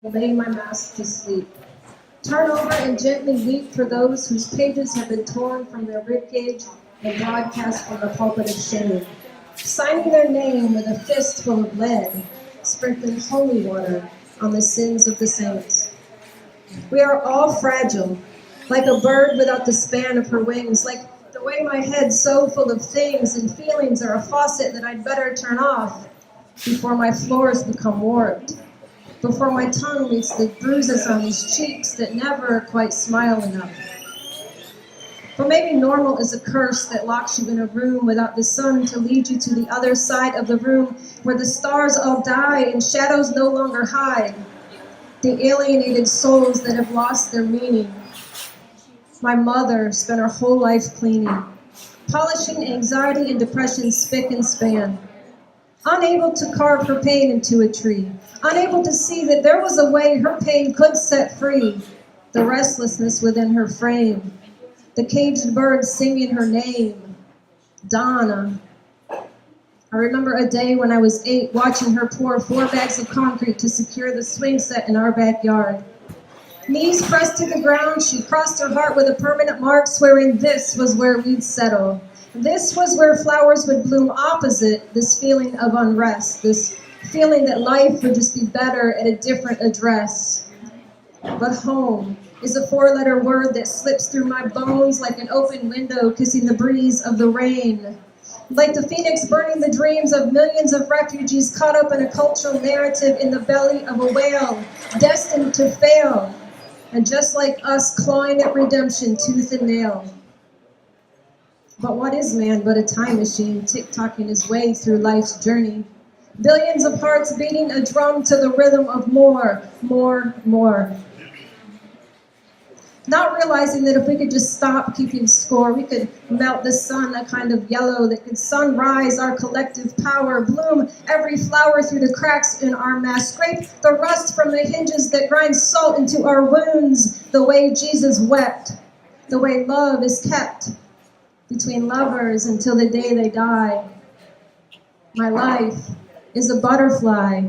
lay my mask to sleep. Turn over and gently weep for those whose pages have been torn from their ribcage and broadcast from the pulpit of shame, signing their name with a fistful of lead, sprinkling holy water on the sins of the saints. We are all fragile, like a bird without the span of her wings, like the way my head's so full of things and feelings are a faucet that I'd better turn off before my floors become warped, before my tongue meets the bruises on these cheeks that never quite smile enough. But maybe normal is a curse that locks you in a room without the sun to lead you to the other side of the room where the stars all die and shadows no longer hide, the alienated souls that have lost their meaning. My mother spent her whole life cleaning, polishing anxiety and depression spick and span, unable to carve her pain into a tree, unable to see that there was a way her pain could set free the restlessness within her frame, the caged bird singing her name, Donna. I remember a day when I was 8 watching her pour 4 bags of concrete to secure the swing set in our backyard. Knees pressed to the ground, she crossed her heart with a permanent mark, swearing this was where we'd settle. This was where flowers would bloom opposite this feeling of unrest, this feeling that life would just be better at a different address. But home is a 4-letter word that slips through my bones like an open window kissing the breeze of the rain. Like the phoenix burning the dreams of millions of refugees caught up in a cultural narrative in the belly of a whale, destined to fail. And just like us, clawing at redemption tooth and nail. But what is man but a time machine, tick-tocking his way through life's journey? Billions of hearts beating a drum to the rhythm of more, more, more. Not realizing that if we could just stop keeping score, we could melt the sun a kind of yellow that could sunrise our collective power, bloom every flower through the cracks in our mask, scrape the rust from the hinges that grind salt into our wounds, the way Jesus wept, the way love is kept between lovers until the day they die. My life is a butterfly,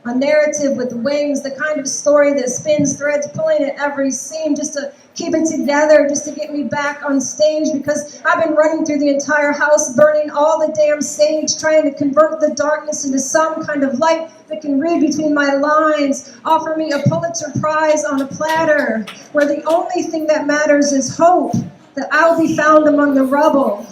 a narrative with wings, the kind of story that spins threads, pulling at every seam just to keep it together, just to get me back on stage, because I've been running through the entire house, burning all the damn sage, trying to convert the darkness into some kind of light that can read between my lines, offer me a Pulitzer Prize on a platter, where the only thing that matters is hope, that I'll be found among the rubble.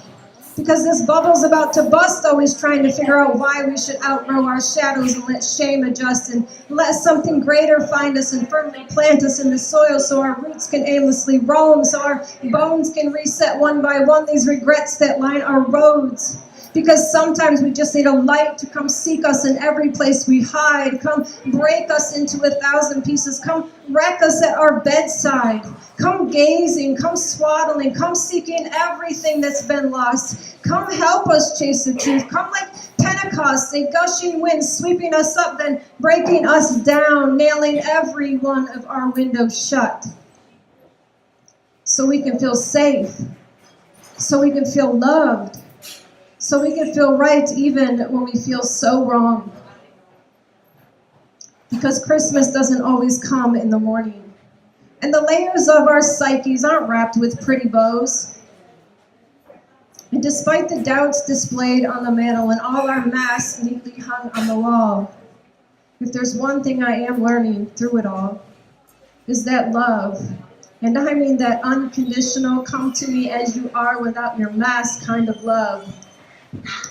Because this bubble's about to bust, always trying to figure out why we should outgrow our shadows and let shame adjust and let something greater find us and firmly plant us in the soil so our roots can aimlessly roam, so our bones can reset one by one these regrets that line our roads. Because sometimes we just need a light to come seek us in every place we hide, come break us into 1,000 pieces, come wreck us at our bedside, come gazing, come swaddling, come seeking everything that's been lost, come help us chase the truth, come like Pentecost, a gushing wind sweeping us up, then breaking us down, nailing every one of our windows shut, so we can feel safe, so we can feel loved, so we can feel right even when we feel so wrong. Because Christmas doesn't always come in the morning. And the layers of our psyches aren't wrapped with pretty bows. And despite the doubts displayed on the mantle and all our masks neatly hung on the wall, if there's one thing I am learning through it all, is that love, and I mean that unconditional, come to me as you are without your mask kind of love,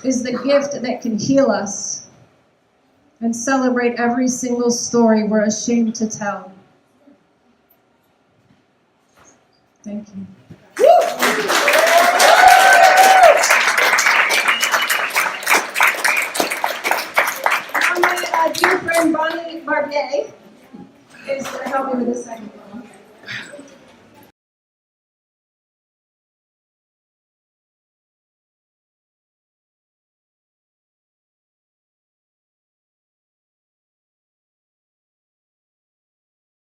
is the gift that can heal us and celebrate every single story we're ashamed to tell. Thank you.